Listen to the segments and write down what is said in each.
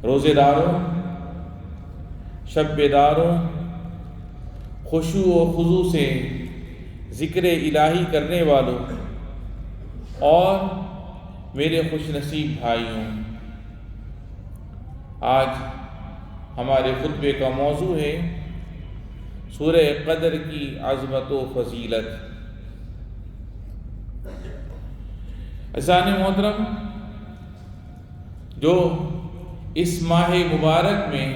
روزے داروں، شب بیداروں، خشوع و خضوع سے ذکر الہی کرنے والوں اور میرے خوش نصیب بھائیوں، آج ہمارے خطبے کا موضوع ہے سورہ قدر کی عظمت و فضیلت۔ عزیزان محترم، جو اس ماہ مبارک میں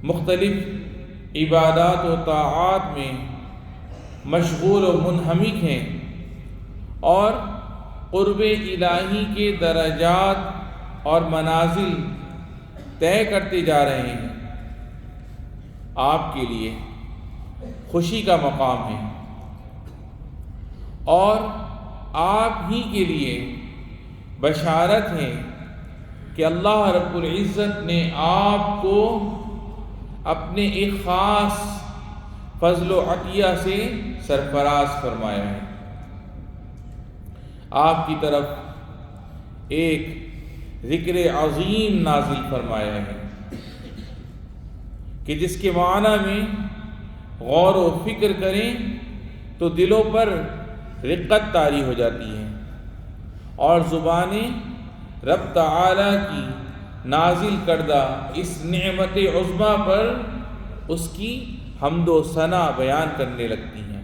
مختلف عبادات و طاعات میں مشغول و منہمک ہیں اور قرب الہی کے درجات اور منازل طے کرتے جا رہے ہیں، آپ کے لیے خوشی کا مقام ہے اور آپ ہی کے لیے بشارت ہے کہ اللہ رب العزت نے آپ کو اپنے ایک خاص فضل و عطیہ سے سرفراز فرمایا ہے۔ آپ کی طرف ایک ذکر عظیم نازل فرمایا ہے کہ جس کے معنی میں غور و فکر کریں تو دلوں پر رقت طاری ہو جاتی ہے اور زبانیں رب تعالی کی نازل کردہ اس نعمت عظمیٰ پر اس کی حمد و ثنا بیان کرنے لگتی ہیں۔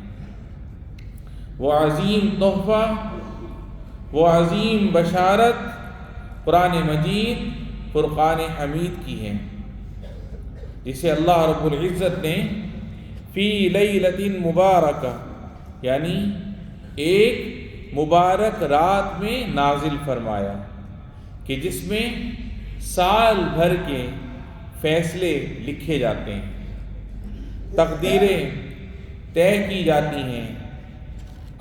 وہ عظیم تحفہ، وہ عظیم بشارت قرآن مجید فرقان حمید کی ہے، جسے اللہ رب العزت نے فی لیلۃ مبارکہ یعنی ایک مبارک رات میں نازل فرمایا کہ جس میں سال بھر کے فیصلے لکھے جاتے ہیں، تقدیریں طے کی جاتی ہیں،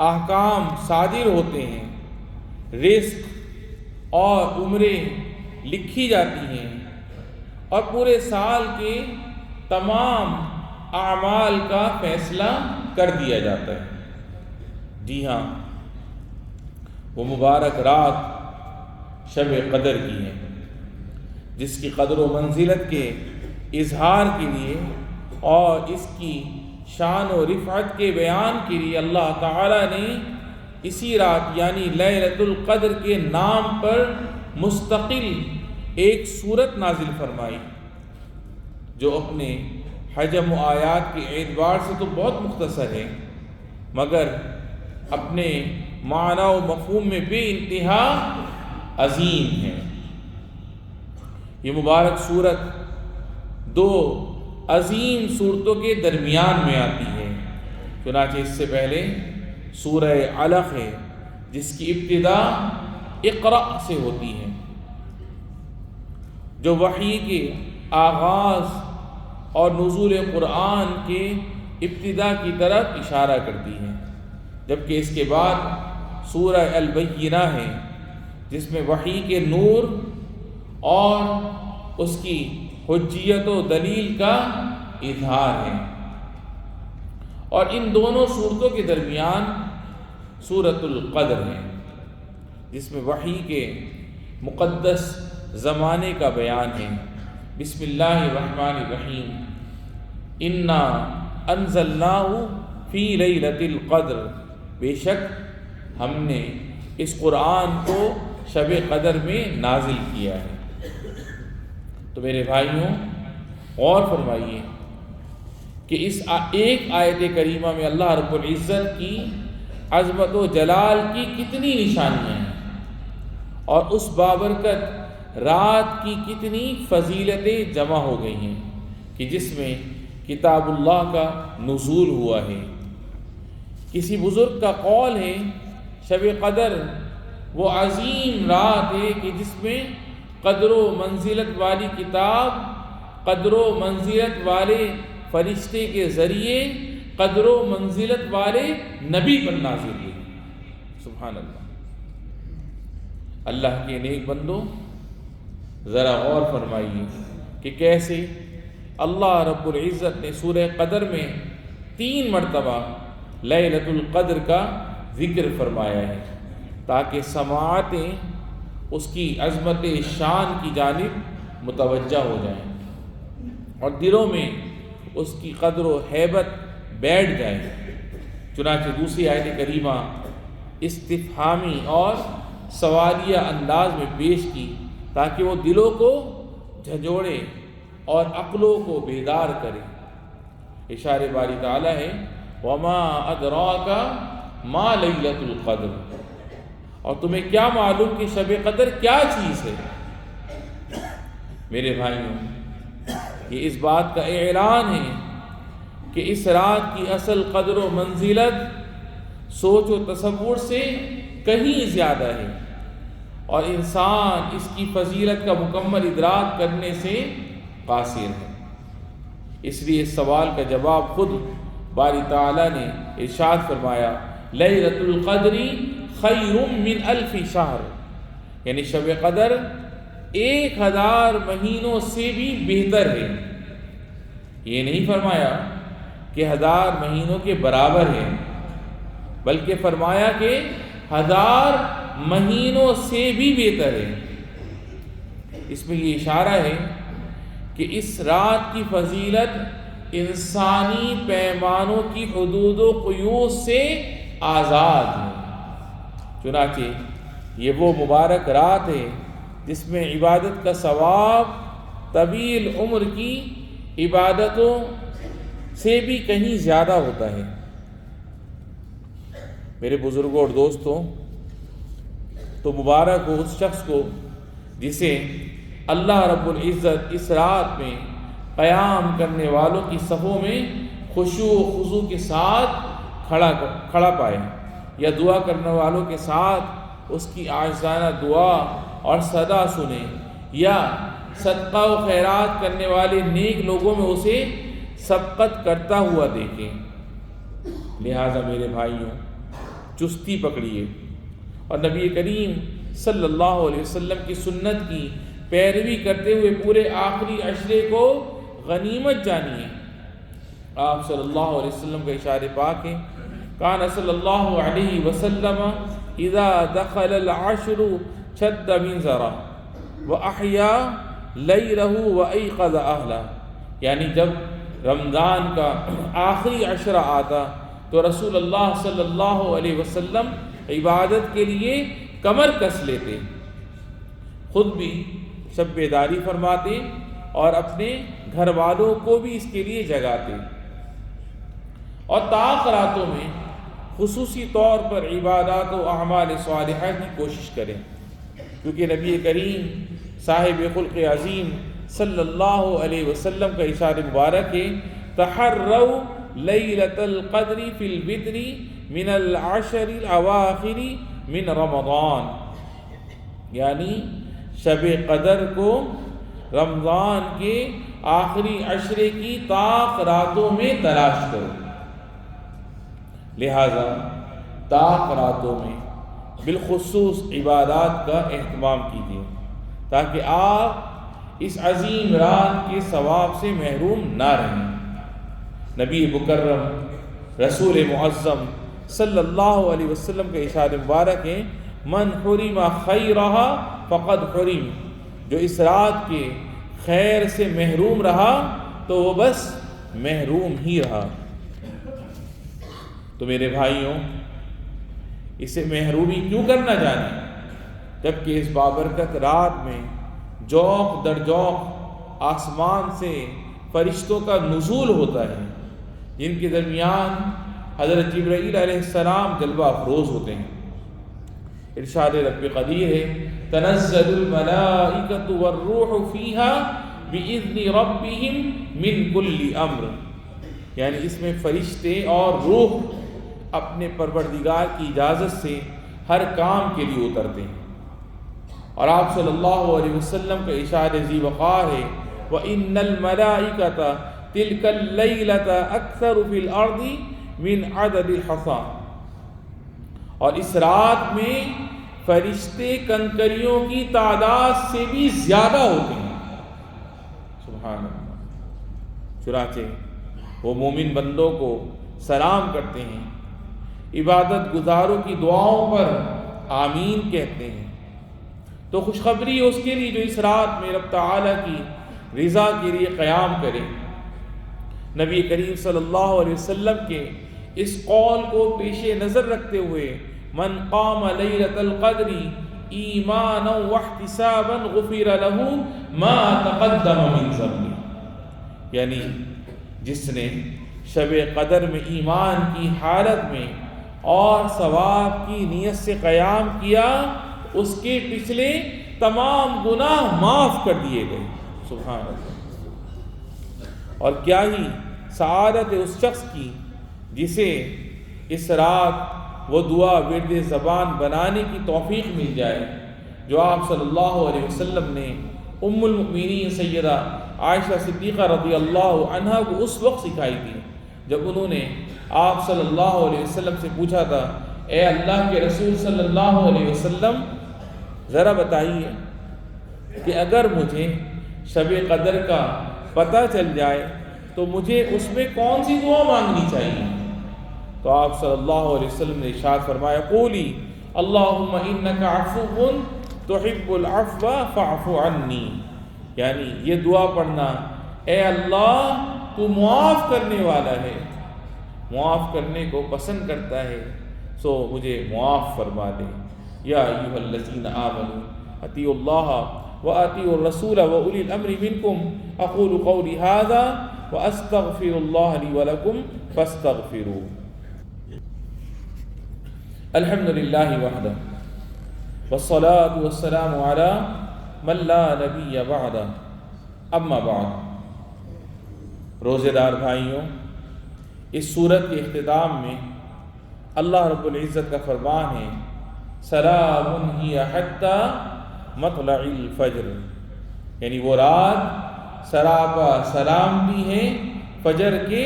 احکام صادر ہوتے ہیں، رزق اور عمریں لکھی جاتی ہیں اور پورے سال کے تمام اعمال کا فیصلہ کر دیا جاتا ہے۔ جی ہاں، وہ مبارک رات شب قدر کی ہے، جس کی قدر و منزلت کے اظہار کے لیے اور اس کی شان و رفعت کے بیان کے لیے اللہ تعالی نے اسی رات یعنی لیلۃ القدر کے نام پر مستقل ایک سورت نازل فرمائی، جو اپنے حجم و آیات کے اعتبار سے تو بہت مختصر ہے مگر اپنے معنی و مفہوم میں بے انتہا عظیم ہے۔ یہ مبارک سورت دو عظیم صورتوں کے درمیان میں آتی ہے، چنانچہ اس سے پہلے سورہ علق ہے جس کی ابتدا اقرأ سے ہوتی ہے، جو وحی کے آغاز اور نزول قرآن کے ابتدا کی طرف اشارہ کرتی ہے، جبکہ اس کے بعد سورہ البینہ ہے جس میں وحی کے نور اور اس کی حجیت و دلیل کا اظہار ہے، اور ان دونوں صورتوں کے درمیان سورۃ القدر ہے جس میں وحی کے مقدس زمانے کا بیان ہے۔ بسم اللہ الرحمن الرحیم، انا انزلناہ فی لیلۃ القدر، بے شک ہم نے اس قرآن کو شب قدر میں نازل کیا ہے۔ تو میرے بھائیوں، غور فرمائیے کہ اس ایک آیت کریمہ میں اللہ رب العزت کی عظمت و جلال کی کتنی نشانیاں ہیں اور اس بابرکت رات کی کتنی فضیلتیں جمع ہو گئی ہیں کہ جس میں کتاب اللہ کا نزول ہوا ہے۔ کسی بزرگ کا قول ہے شب قدر وہ عظیم رات ہے کہ جس میں قدر و منزلت والی کتاب قدر و منزلت والے فرشتے کے ذریعے قدر و منزلت والے نبی پر نازل ہوئی۔ سبحان اللہ۔ اللہ کے نیک بندوں، ذرا غور فرمائیے کہ کیسے اللہ رب العزت نے سورہ قدر میں 3 مرتبہ لیلۃ القدر کا ذکر فرمایا ہے تاکہ سماعتیں اس کی عظمت شان کی جانب متوجہ ہو جائیں اور دلوں میں اس کی قدر و ہیبت بیٹھ جائے۔ چنانچہ دوسری آیت کریمہ استفہامی اور سوالیہ انداز میں پیش کی تاکہ وہ دلوں کو جھنجھوڑے اور عقلوں کو بیدار کرے۔ ارشاد باری تعالیٰ ہے وَمَا أَدْرَاكَ مَا لَيْلَةُ الْقَدْرِ، اور تمہیں کیا معلوم کہ شب قدر کیا چیز ہے۔ میرے بھائیوں، یہ اس بات کا اعلان ہے کہ اس رات کی اصل قدر و منزلت سوچ و تصور سے کہیں زیادہ ہے، اور انسان اس کی فضیلت کا مکمل ادراک کرنے سے قاصر ہے۔ اس لیے اس سوال کا جواب خود باری تعالیٰ نے ارشاد فرمایا لیلۃ القدر خیر من الف شہر، یعنی شب قدر 1000 مہینوں سے بھی بہتر ہے۔ یہ نہیں فرمایا کہ 1000 مہینوں کے برابر ہے، بلکہ فرمایا کہ 1000 مہینوں سے بھی بہتر ہے۔ اس میں یہ اشارہ ہے کہ اس رات کی فضیلت انسانی پیمانوں کی حدود و قیود سے آزاد ہے۔ چنانچہ یہ وہ مبارک رات ہے جس میں عبادت کا ثواب طویل عمر کی عبادتوں سے بھی کہیں زیادہ ہوتا ہے۔ میرے بزرگوں اور دوستوں، تو مبارک ہو اس شخص کو جسے اللہ رب العزت اس رات میں قیام کرنے والوں کی صفوں میں خشوع و خضوع کے ساتھ کھڑا پائے، یا دعا کرنے والوں کے ساتھ اس کی عاجزانہ دعا اور صدا سنے، یا صدقہ و خیرات کرنے والے نیک لوگوں میں اسے سبقت کرتا ہوا دیکھیں۔ لہٰذا میرے بھائیوں، چستی پکڑیے اور نبی کریم صلی اللہ علیہ وسلم کی سنت کی پیروی کرتے ہوئے پورے آخری عشرے کو غنیمت جانیے۔ آپ صلی اللہ علیہ وسلم کا ارشاد پاک ہے کان صلی اللہ علیہ وسلم اذا دخل العشر شد منزرہ واحیا لیلہ وایقظ اہلہ، یعنی جب رمضان کا آخری عشرہ آتا تو رسول اللہ صلی اللہ علیہ وسلم عبادت کے لیے کمر کس لیتے، خود بھی شب بیداری فرماتے اور اپنے گھر والوں کو بھی اس کے لیے جگاتے، اور طاق راتوں میں خصوصی طور پر عبادات و اعمال صالحہ کی کوشش کریں، کیونکہ نبی کریم صاحب خلق عظیم صلی اللہ علیہ وسلم کا ارشاد مبارک ہے تحروا لیلۃ القدر فی الوتر من العشر الاواخر من رمضان، یعنی شب قدر کو رمضان کے آخری عشرے کی طاق راتوں میں تلاش کرو۔ لہذا طاق راتوں میں بالخصوص عبادات کا اہتمام کیجیے تاکہ آپ اس عظیم رات کے ثواب سے محروم نہ رہیں۔ نبی مکرم رسول معظم صلی اللہ علیہ وسلم کے ارشاد مبارک ہے من حرم خیرہا فقد حرم، جو اس رات کے خیر سے محروم رہا تو وہ بس محروم ہی رہا۔ تو میرے بھائیوں، اسے محرومی کیوں کرنا جانے جبکہ اس بابرکت رات میں جوق در جوق آسمان سے فرشتوں کا نزول ہوتا ہے، جن کے درمیان حضرت جبرائیل علیہ السلام جلوہ افروز ہوتے ہیں۔ ارشاد رب قدیر ہے تنزل الملائکۃ والروح فیہا بإذن ربہم من کل امر، یعنی اس میں فرشتے اور روح اپنے پروردگار کی اجازت سے ہر کام کے لیے اترتے ہیں۔ اور آپ صلی اللہ علیہ وسلم کا ارشاد ذی وقار ہے وَإِنَّ الْمَلَائِكَةَ تِلْكَ اللَّيْلَةَ أَكْثَرُ فِي الْأَرْضِ مِنْ عَدَدِ الْحَصَى، اور اس رات میں فرشتے کنکریوں کی تعداد سے بھی زیادہ ہوتے ہیں۔ سبحان اللہ۔ چنانچہ وہ مومن بندوں کو سلام کرتے ہیں، عبادت گزاروں کی دعاؤں پر آمین کہتے ہیں، تو خوشخبری اس کے لیے جو اس رات میں رب تعالیٰ کی رضا کے لیے قیام کرے۔ نبی کریم صلی اللہ علیہ وسلم کے اس قول کو پیش نظر رکھتے ہوئے من قام لیلۃ القدر ایمانا واحتسابا غفر له ما تقدم من ذنبه، یعنی جس نے شب قدر میں ایمان کی حالت میں اور ثواب کی نیت سے قیام کیا، اس کے پچھلے تمام گناہ معاف کر دیے گئے۔ سبحان اللہ۔ اور کیا ہی سعادت ہے اس شخص کی جسے اس رات وہ دعا ورد زبان بنانے کی توفیق مل جائے جو آپ صلی اللہ علیہ وسلم نے ام المؤمنین سیدہ عائشہ صدیقہ رضی اللہ عنہا کو اس وقت سکھائی تھی جب انہوں نے آپ صلی اللہ علیہ وسلم سے پوچھا تھا، اے اللہ کے رسول صلی اللہ علیہ وسلم، ذرا بتائیے کہ اگر مجھے شب قدر کا پتہ چل جائے تو مجھے اس میں کون سی دعا مانگنی چاہیے؟ تو آپ صلی اللہ علیہ وسلم نے ارشاد فرمایا، قولی اللہم انک عفو تحب العفو فاعف عنی، یعنی یہ دعا پڑھنا، اے اللہ تو معاف کرنے والا ہے، معاف کرنے کو پسند کرتا ہے، سو مجھے معاف فرما دے۔ یا ایھا الذین آمنوا اطیعوا اللہ واطیعوا الرسول واولی الامر منکم، اقول قولی ھذا واستغفر اللہ لی ولکم فاستغفروہ۔ الحمد للہ وحدہ والصلاة والسلام علی من لا نبی بعدہ، اما بعد۔ روزے دار بھائیوں، اس سورت کے اختتام میں اللہ رب العزت کا فرمان ہے، سلام ہی حتی مطلع الفجر، یعنی وہ رات سراپا سلامتی ہے فجر کے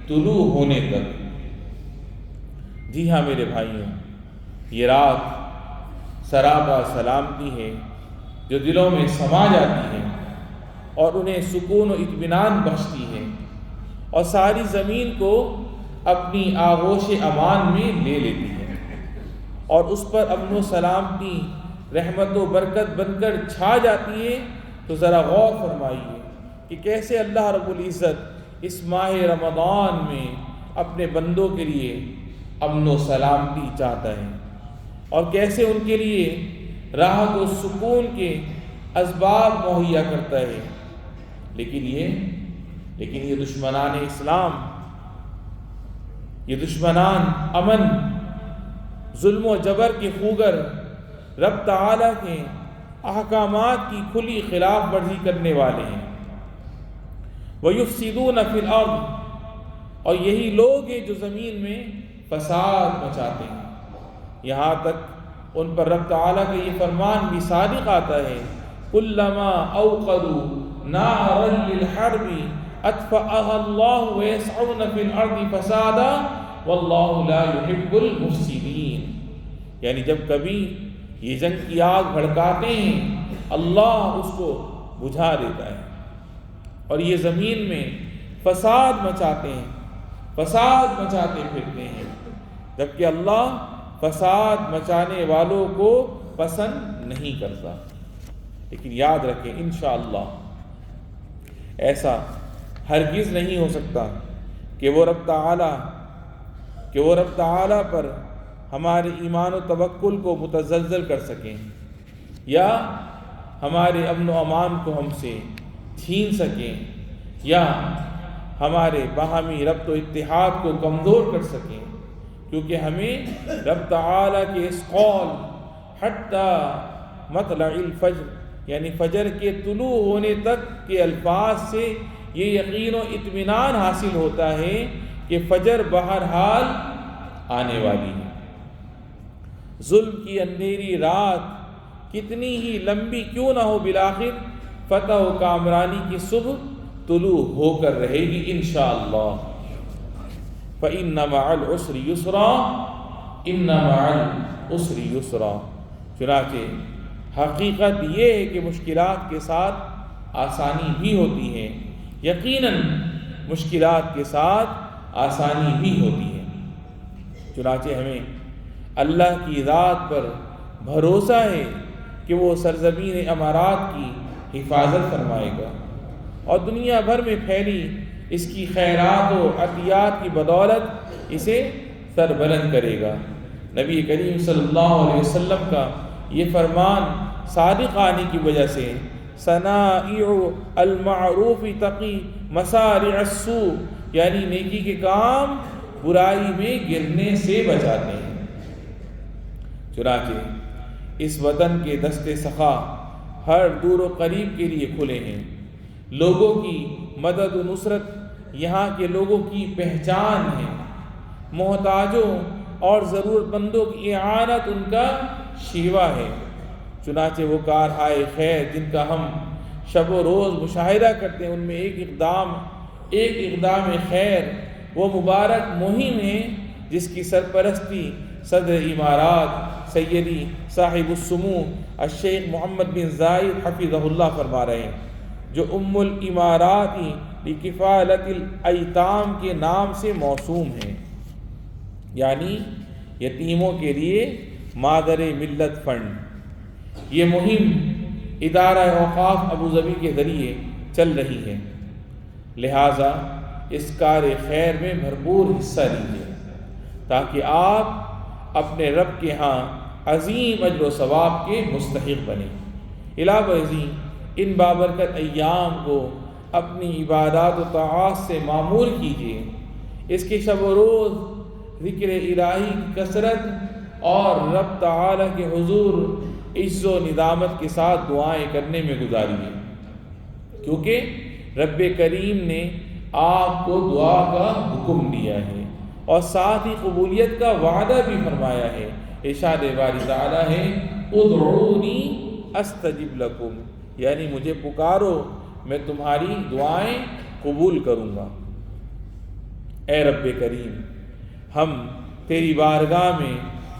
طلوع ہونے تک۔ جی ہاں میرے بھائیوں، یہ رات سراپا سلامتی ہے جو دلوں میں سما جاتی ہے اور انہیں سکون و اطمینان بخشتی ہے اور ساری زمین کو اپنی آغوش امان میں لے لیتی ہے اور اس پر امن و سلامتی رحمت و برکت بن کر چھا جاتی ہے۔ تو ذرا غور فرمائیے کہ کیسے اللہ رب العزت اس ماہ رمضان میں اپنے بندوں کے لیے امن و سلامتی چاہتا ہے اور کیسے ان کے لیے راحت و سکون کے اسباب مہیا کرتا ہے، لیکن یہ دشمنان اسلام، یہ دشمنان امن، ظلم و جبر کے خوگر رب تعالیٰ کے احکامات کی کھلی خلاف ورزی کرنے والے ہیں۔ وَيُفْسِدُونَ فِي الْأَرْضِ، اور یہی لوگ ہیں جو زمین میں فساد مچاتے ہیں، یہاں تک ان پر رب تعالیٰ کا یہ فرمان بھی صادق آتا ہے، كُلَّمَا أَوْقَدُوا نَارًا لِلْحَرْبِ أَطْفَأَهَا اللَّهُ وَيَسْعَوْنَ فِي الْأَرْضِ فَسَادًا وَاللَّهُ لَا يُحِبُّ الْمُفْسِدِينَ، یعنی جب کبھی یہ جنگ کی آگ بھڑکاتے ہیں اللہ اس کو بجھا دیتا ہے اور یہ زمین میں فساد مچاتے ہیں، فساد مچاتے پھرتے ہیں، جبکہ اللہ فساد مچانے والوں کو پسند نہیں کرتا۔ لیکن یاد رکھیں انشاءاللہ ایسا ہرگز نہیں ہو سکتا کہ وہ رب تعالیٰ پر ہمارے ایمان و توکل کو متزلزل کر سکیں یا ہمارے امن و امان کو ہم سے چھین سکیں یا ہمارے باہمی ربط و اتحاد کو کمزور کر سکیں، کیونکہ ہمیں رب تعالیٰ کے اس قول حتی مطلع الفجر، یعنی فجر کے طلوع ہونے تک کے الفاظ سے یہ یقین و اطمینان حاصل ہوتا ہے کہ فجر بہرحال آنے والی ہے۔ ظلم کی اندھیری رات کتنی ہی لمبی کیوں نہ ہو، بالآخر فتح و کامرانی کی صبح طلوع ہو کر رہے گی انشاءاللہ۔ فَإِنَّ مَعَ الْعُسْرِ يُسْرًا إِنَّ مَعَ الْعُسْرِ يُسْرًا، چنانچہ حقیقت یہ ہے کہ مشکلات کے ساتھ آسانی بھی ہوتی ہے، یقیناً مشکلات کے ساتھ آسانی بھی ہوتی ہے۔ چنانچہ ہمیں اللہ کی ذات پر بھروسہ ہے کہ وہ سرزمین امارات کی حفاظت فرمائے گا اور دنیا بھر میں پھیلی اس کی خیرات و عطیات کی بدولت اسے سربلند کرے گا۔ نبی کریم صلی اللہ علیہ وسلم کا یہ فرمان صادق آنے کی وجہ سے صنائع المعروف تقی مسارع السوء، یعنی نیکی کے کام برائی میں گرنے سے بچاتے ہیں۔ چنانچہ اس وطن کے دستے سخا ہر دور و قریب کے لیے کھلے ہیں۔ لوگوں کی مدد و نصرت یہاں کے لوگوں کی پہچان ہے، محتاجوں اور ضرورت مندوں کی اعانت ان کا شیوا ہے۔ چنانچہ وہ کارہائے خیر جن کا ہم شب و روز مشاہدہ کرتے ہیں، ان میں ایک اقدام خیر وہ مبارک مہم ہے جس کی سرپرستی صدر امارات سیدی صاحب السمو الشیخ محمد بن زائد حفظہ اللہ فرما رہے ہیں، جو الامارات لکفالت الایتام کے نام سے موسوم ہیں، یعنی یتیموں کے لیے مادر ملت فنڈ۔ یہ مہم ادارہ اوقاف ابوظبی کے ذریعے چل رہی ہے، لہٰذا اس کار خیر میں بھرپور حصہ لیجیے تاکہ آپ اپنے رب کے ہاں عظیم اجر و ثواب کے مستحق بنیں۔ علاوہ ازیں ان بابرکت ایام کو اپنی عبادات و طاعات سے معمور کیجیے۔ اس کے شب و روز ذکر الہی کی کثرت اور رب تعالی کے حضور عز و ندامت کے ساتھ دعائیں کرنے میں گزاریے، کیونکہ رب کریم نے آپ کو دعا کا حکم دیا ہے اور ساتھ ہی قبولیت کا وعدہ بھی فرمایا ہے۔ ارشاد باری تعالی ہے ادعونی استجب لکم، یعنی مجھے پکارو میں تمہاری دعائیں قبول کروں گا۔ اے رب کریم، ہم تیری بارگاہ میں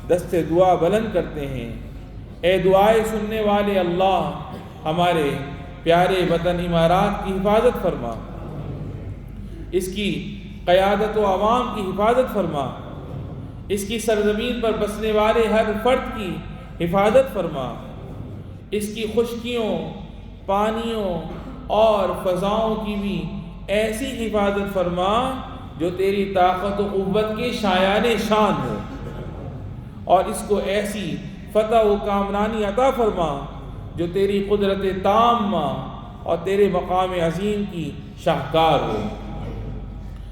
دست دعا بلند کرتے ہیں۔ اے دعائیں سننے والے اللہ، ہمارے پیارے وطن امارات کی حفاظت فرما، اس کی قیادت و عوام کی حفاظت فرما، اس کی سرزمین پر بسنے والے ہر فرد کی حفاظت فرما، اس کی خشکیوں، پانیوں اور فضاؤں کی بھی ایسی حفاظت فرما جو تیری طاقت و قوت کے شایان شان ہو، اور اس کو ایسی فتح و کامرانی عطا فرما جو تیری قدرت تامہ اور تیرے مقام عظیم کی شاہکار ہو،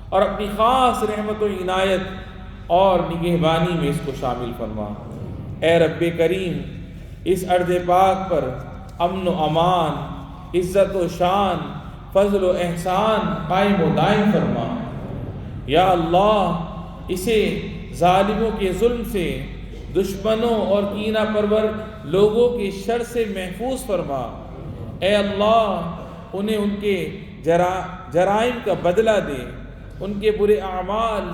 اور اپنی خاص رحمت و عنایت اور نگہبانی میں اس کو شامل فرما۔ اے رب کریم، اس ارض پاک پر امن و امان، عزت و شان، فضل و احسان قائم و دائم فرما۔ یا اللہ، اسے ظالموں کے ظلم سے، دشمنوں اور کینہ پرور لوگوں کے شر سے محفوظ فرما۔ اے اللہ، انہیں ان کے جرائم کا بدلہ دے، ان کے برے اعمال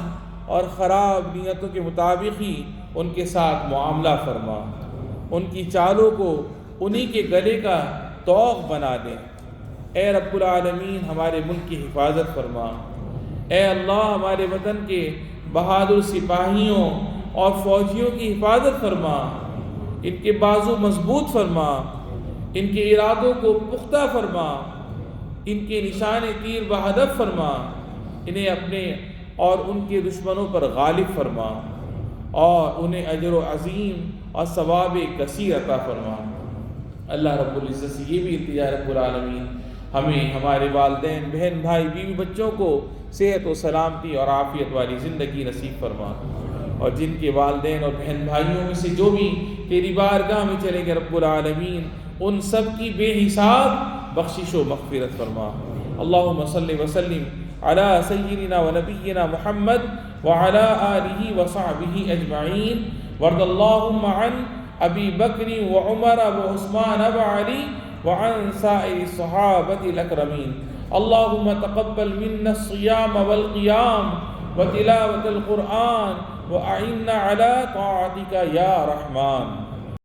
اور خراب نیتوں کے مطابق ہی ان کے ساتھ معاملہ فرما، ان کی چالوں کو انہی کے گلے کا طوق بنا دے۔ اے رب العالمین، ہمارے ملک کی حفاظت فرما۔ اے اللہ، ہمارے وطن کے بہادر سپاہیوں اور فوجیوں کی حفاظت فرما، ان کے بازو مضبوط فرما، ان کے ارادوں کو پختہ فرما، ان کے نشان تیر بہدف فرما، انہیں اپنے اور ان کے دشمنوں پر غالب فرما، اور انہیں اجر و عظیم اور ثواب کثیر عطا فرما۔ اللہ رب العزت سے یہ بھی التجا رب العالمین ہمیں، ہمارے والدین، بہن بھائی، بیوی بچوں کو صحت و سلامتی اور عافیت والی زندگی نصیب فرما، اور جن کے والدین اور بہن بھائیوں میں سے جو بھی تیری بارگاہ میں چلے گئے رب العالمین، ان سب کی بے حساب بخشش و مغفرت فرما۔ اللہم صلی وسلم علی سیدنا و نبینا محمد وعلی آلہ وصحبہ اجمعین، وارض اللہم عن ابی بکر وعمر وعثمان وعلی وعن سائر الصحابة الأكرمين۔ اللهم تقبل منا الصيام والقيام وتلاوة القرآن وأعنا على طاعتك يا رحمن۔